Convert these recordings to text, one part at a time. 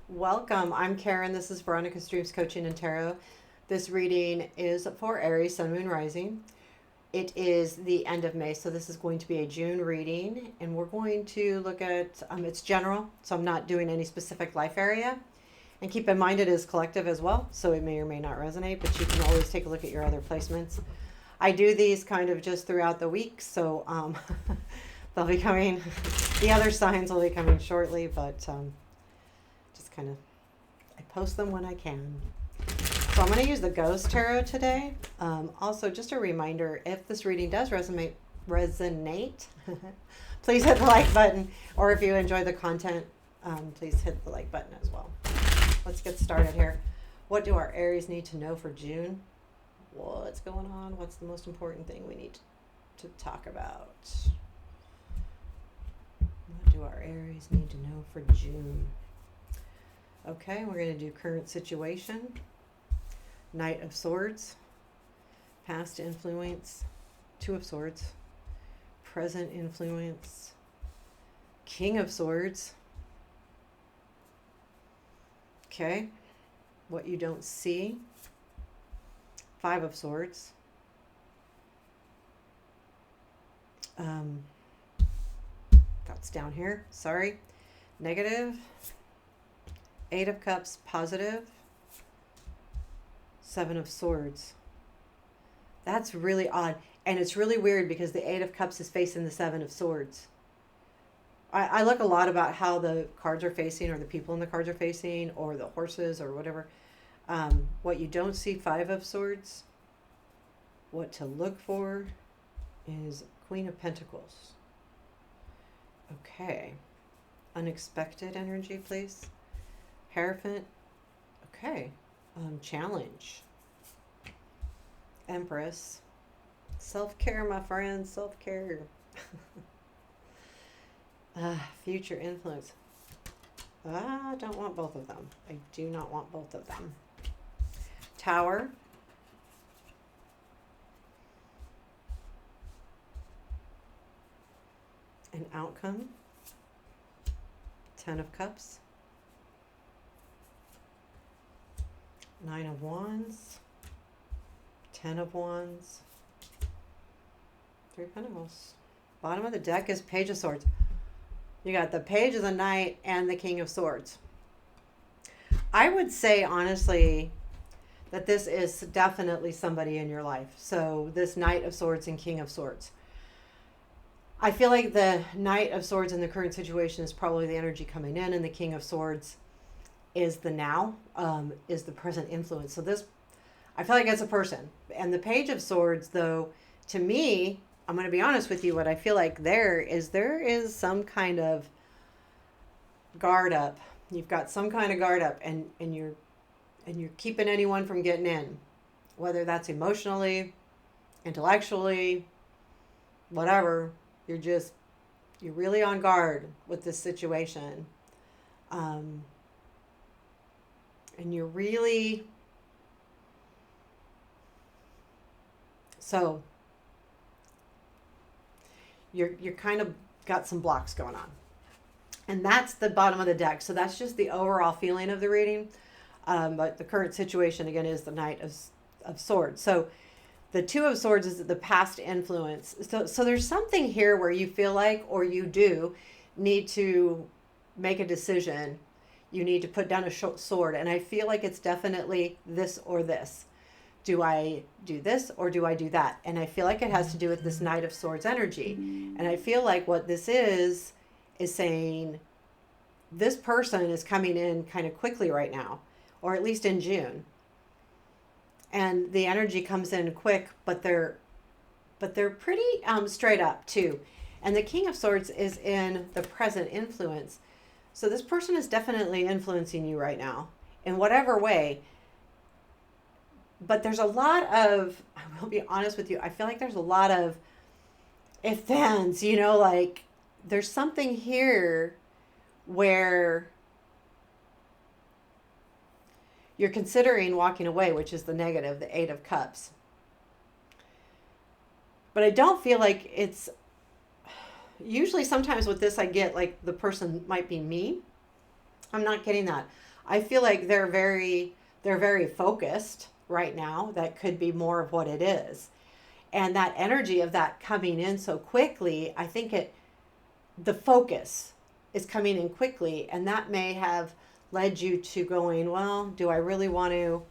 Welcome. I'm Karen. This is Veronica's Dreams Coaching and Tarot. This reading is for Aries, Sun, Moon, Rising. It is the end of May, so this is going to be a June reading, and we're going to look at it's general, so I'm not doing any specific life area. And keep in mind it is collective as well, so it may or may not resonate, but you can always take a look at your other placements. I do these kind of just throughout the week, so they'll be coming, the other signs will be coming shortly, but just kind of, I post them when I can. So I'm going to use the Ghost Tarot today. Also, just a reminder, if this reading does resonate, please hit the like button. Or if you enjoy the content, please hit the like button as well. Let's get started here. What do our Aries need to know for June? What's going on? What's the most important thing we need to talk about? What do our Aries need to know for June? Okay, we're going to do current situation, Knight of Swords, past influence, Two of Swords, present influence, King of Swords. Okay, what you don't see, Five of Swords, that's down here, sorry, negative, Eight of Cups, positive, Seven of Swords. That's really odd. And it's really weird because the Eight of Cups is facing the Seven of Swords. I look a lot about how the cards are facing, or the people in the cards are facing, or the horses, or whatever. What you don't see, Five of Swords. What to look for is Queen of Pentacles. Okay. Unexpected energy, please. Hierophant. Okay. Challenge. Empress. Self-care, my friends. Self-care. Future influence. I don't want both of them. I do not want both of them. Tower. An outcome. Ten of Cups. Nine of Wands, Ten of Wands, Three of Pentacles. Bottom of the deck is Page of Swords. You got the Page of the Knight and the King of Swords. I would say, honestly, that this is definitely somebody in your life. So this Knight of Swords and King of Swords. I feel like the Knight of Swords in the current situation is probably the energy coming in, and the King of Swords is the now, is the present influence. So this, I feel like it's a person. And the Page of Swords, though, to me, I'm going to be honest with you, what I feel like there is some kind of guard up. You've got some kind of guard up, and you're keeping anyone from getting in, whether that's emotionally, intellectually, whatever. You're really on guard with this situation. And you're really, so you're kind of got some blocks going on. And that's the bottom of the deck. So that's just the overall feeling of the reading. But the current situation, again, is the Knight of Swords. So the Two of Swords is the past influence. So there's something here where you feel like, or you do, need to make a decision. You need to put down a sword. And I feel like it's definitely this or this. Do I do this or do I do that? And I feel like it has to do with this Knight of Swords energy. And I feel like what this is saying this person is coming in kind of quickly right now, or at least in June. And the energy comes in quick, but they're pretty straight up too. And the King of Swords is in the present influence. So this person is definitely influencing you right now in whatever way. But there's a lot of, I will be honest with you, I feel like there's a lot of if thens, like there's something here where you're considering walking away, which is the negative, the Eight of Cups. But I don't feel like it's usually sometimes with this, I get like the person might be mean. I'm not getting that. I feel like they're very focused right now. That could be more of what it is. And that energy of that coming in so quickly, I think the focus is coming in quickly, and that may have led you to going, well, do I really want to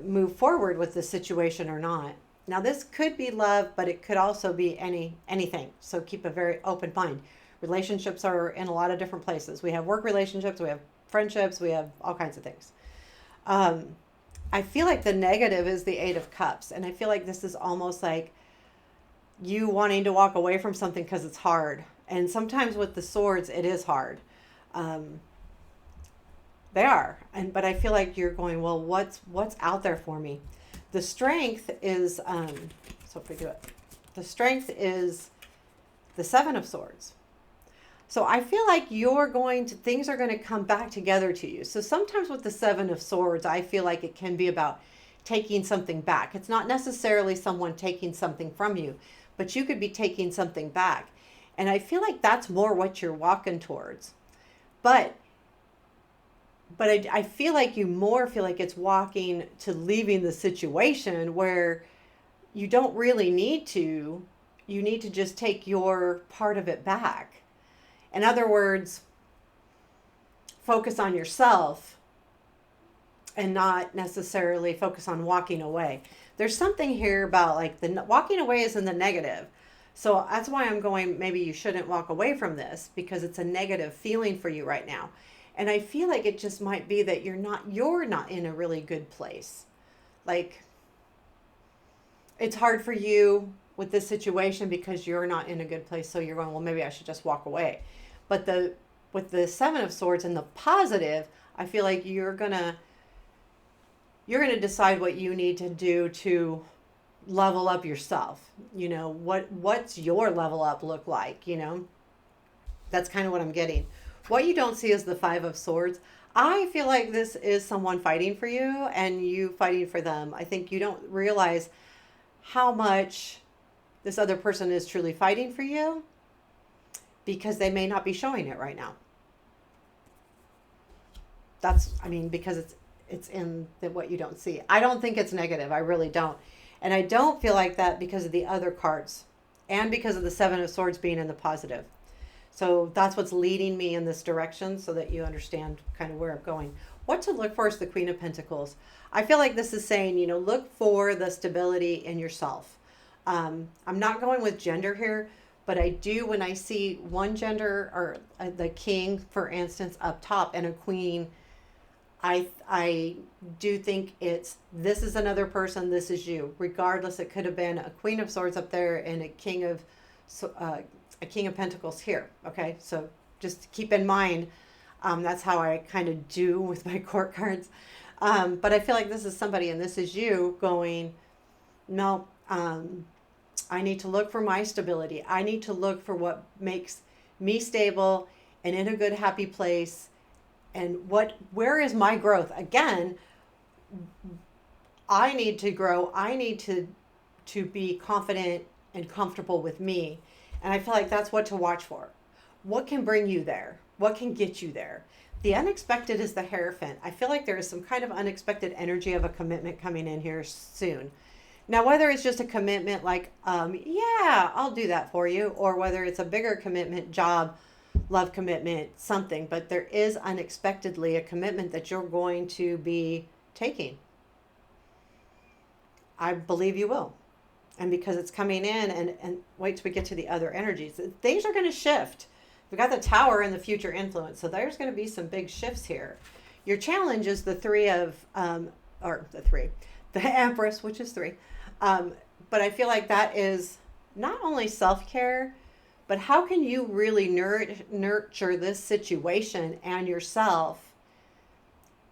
move forward with this situation or not? Now, this could be love, but it could also be anything. So keep a very open mind. Relationships are in a lot of different places. We have work relationships, we have friendships, we have all kinds of things. Um, I feel like the negative is the Eight of Cups, and I feel like this is almost like you wanting to walk away from something because it's hard. And sometimes with the swords, it is hard. Um, they are, but I feel like you're going, well, what's out there for me? The strength is, so if we do it, the strength is the Seven of Swords. So I feel like things are going to come back together to you. So sometimes with the Seven of Swords, I feel like it can be about taking something back. It's not necessarily someone taking something from you, but you could be taking something back. And I feel like that's more what you're walking towards. But I feel like you more feel like it's walking to leaving the situation where you don't really need to. You need to just take your part of it back. In other words, focus on yourself and not necessarily focus on walking away. There's something here about like the walking away is in the negative. So that's why I'm going, maybe you shouldn't walk away from this because it's a negative feeling for you right now. And I feel like it just might be that you're not in a really good place. Like it's hard for you with this situation because you're not in a good place. So you're going, well, maybe I should just walk away. But with the Seven of Swords and the positive, I feel like you're gonna decide what you need to do to level up yourself. You know, what's your level up look like, you know? That's kind of what I'm getting. What you don't see is the Five of Swords. I feel like this is someone fighting for you and you fighting for them. I think you don't realize how much this other person is truly fighting for you because they may not be showing it right now. Because it's in what you don't see. I don't think it's negative. I really don't. And I don't feel like that because of the other cards and because of the Seven of Swords being in the positive. So that's what's leading me in this direction so that you understand kind of where I'm going. What to look for is the Queen of Pentacles. I feel like this is saying, look for the stability in yourself. I'm not going with gender here, but I do when I see one gender or the king, for instance, up top and a queen, I do think this is another person, this is you. Regardless, it could have been a Queen of Swords up there and a King of Pentacles here. Okay, so just keep in mind, that's how I kind of do with my court cards. But I feel like this is somebody and this is you going, no, I need to look for my stability. I need to look for what makes me stable and in a good, happy place. And where is my growth? Again, I need to grow. I need to be confident and comfortable with me. And I feel like that's what to watch for. What can bring you there? What can get you there? The unexpected is the Hierophant. I feel like there is some kind of unexpected energy of a commitment coming in here soon. Now, whether it's just a commitment like, yeah, I'll do that for you, or whether it's a bigger commitment, job, love commitment, something, but there is unexpectedly a commitment that you're going to be taking. I believe you will. And because it's coming in and wait till we get to the other energies, things are going to shift. We've got the Tower and the future influence. So there's going to be some big shifts here. Your challenge is the Empress, which is 3. But I feel like that is not only self-care, but how can you really nurture this situation and yourself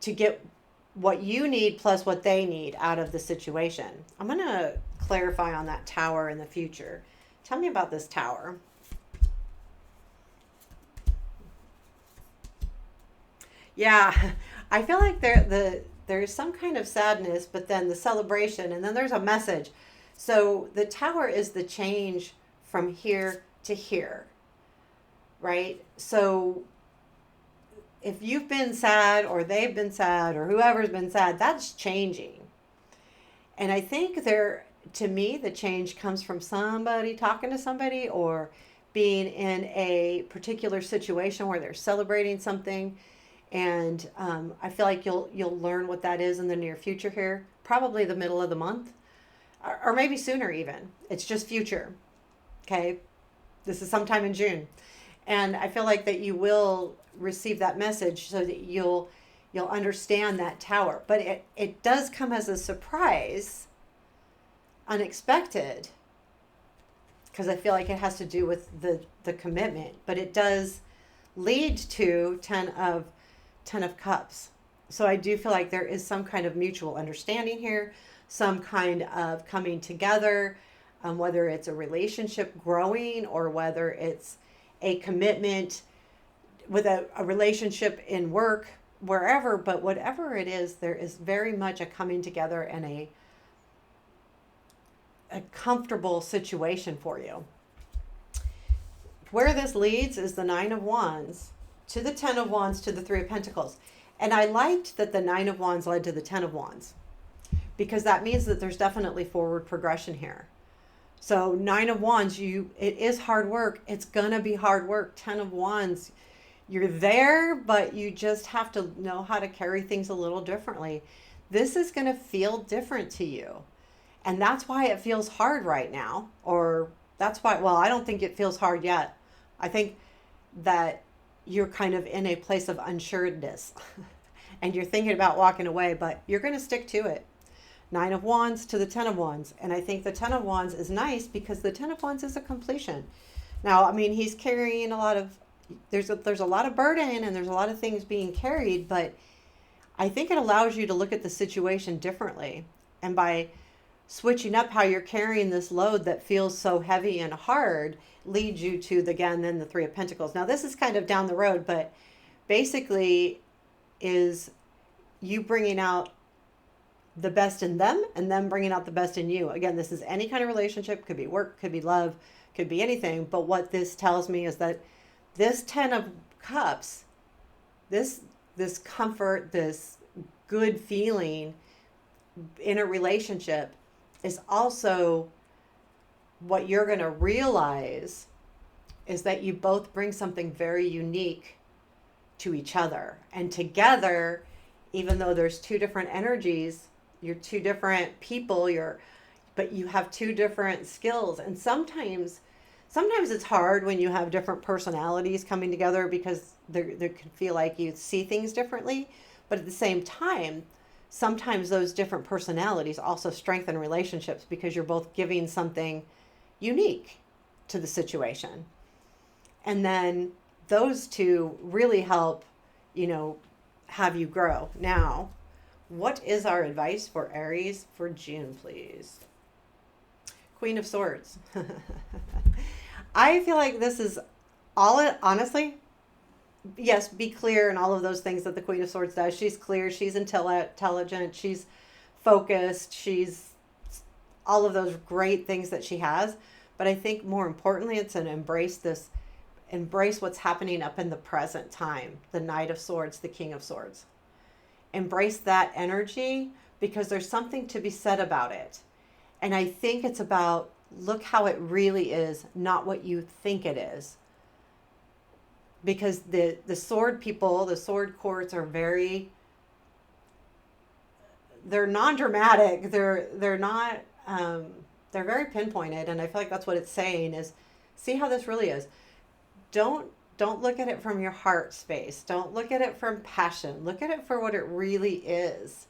to get what you need plus what they need out of the situation? I'm going to clarify on that Tower in the future. Tell me about this Tower. Yeah, I feel like there's some kind of sadness, but then the celebration, and then there's a message. So the Tower is the change from here to here, right? So if you've been sad or they've been sad or whoever's been sad, that's changing. And I think to me, the change comes from somebody talking to somebody or being in a particular situation where they're celebrating something. And I feel like you'll learn what that is in the near future here, probably the middle of the month, or maybe sooner even. It's just future. Okay, this is sometime in June, and I feel like that you will receive that message so that you'll understand that tower. But it does come as a surprise, unexpected, because I feel like it has to do with the commitment. But it does lead to ten of cups. So I do feel like there is some kind of mutual understanding here, some kind of coming together, whether it's a relationship growing or whether it's a commitment with a relationship in work, wherever. But whatever it is, there is very much a coming together and a comfortable situation for you. Where this leads is the Nine of Wands to the Ten of Wands to the Three of Pentacles. And I liked that the Nine of Wands led to the Ten of Wands, because that means that there's definitely forward progression here. So Nine of Wands, it is hard work. It's going to be hard work. Ten of Wands, you're there, but you just have to know how to carry things a little differently. This is going to feel different to you. And that's why it feels hard right now. Or that's why, well, I don't think it feels hard yet. I think that you're kind of in a place of unsureness and you're thinking about walking away, but you're going to stick to it. Nine of Wands to the Ten of Wands. And I think the Ten of Wands is nice because the Ten of Wands is a completion. Now, I mean, he's carrying a lot of, there's a lot of burden and there's a lot of things being carried, but I think it allows you to look at the situation differently. And by switching up how you're carrying this load that feels so heavy and hard leads you to then the Three of Pentacles. Now, this is kind of down the road, but basically is you bringing out the best in them and them bringing out the best in you. Again, this is any kind of relationship, could be work, could be love, could be anything. But what this tells me is that this Ten of Cups, this comfort, this good feeling in a relationship is also what you're going to realize is that you both bring something very unique to each other. And together, even though there's two different energies, you're two different people, but you have two different skills. And sometimes it's hard when you have different personalities coming together because there can feel like you see things differently. But at the same time, sometimes those different personalities also strengthen relationships because you're both giving something unique to the situation. And then those two really help, have you grow. Now, what is our advice for Aries for June, please? Queen of Swords. I feel like this is honestly, yes, be clear and all of those things that the Queen of Swords does. She's clear, she's intelligent, she's focused, she's all of those great things that she has. But I think more importantly, it's an embrace what's happening up in the present time. The Knight of Swords, the King of Swords. Embrace that energy because there's something to be said about it. And I think it's about look how it really is, not what you think it is. Because the sword people, the sword courts are they're non-dramatic. They're not, they're very pinpointed. And I feel like that's what it's saying is, see how this really is. Don't look at it from your heart space. Don't look at it from passion. Look at it for what it really is.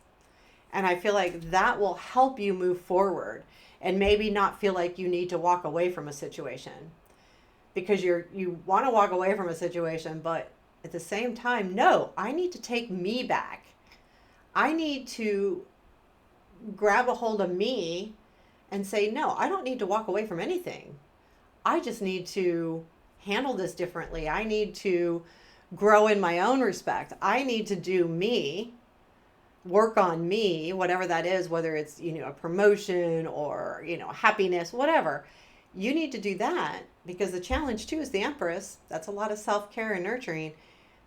And I feel like that will help you move forward and maybe not feel like you need to walk away from a situation. Because you want to walk away from a situation, but at the same time, no, I need to take me back. I need to grab a hold of me and say, no, I don't need to walk away from anything. I just need to handle this differently. I need to grow in my own respect. I need to do me, work on me, whatever that is, whether it's, a promotion or, happiness, whatever. You need to do that because the challenge too is the Empress. That's a lot of self-care and nurturing.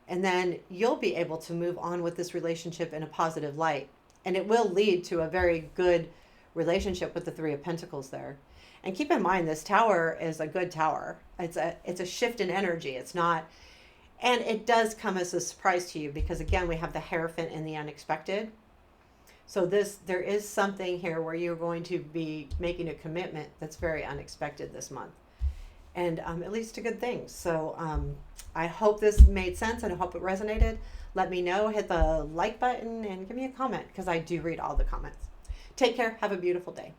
And then you'll be able to move on with this relationship in a positive light. And it will lead to a very good relationship with the Three of Pentacles there. And keep in mind, this tower is a good tower. It's a shift in energy. It's not, and it does come as a surprise to you because again, we have the Hierophant and the unexpected. So there is something here where you're going to be making a commitment that's very unexpected this month, and it leads to good things. So I hope this made sense and I hope it resonated. Let me know, hit the like button and give me a comment because I do read all the comments. Take care. Have a beautiful day.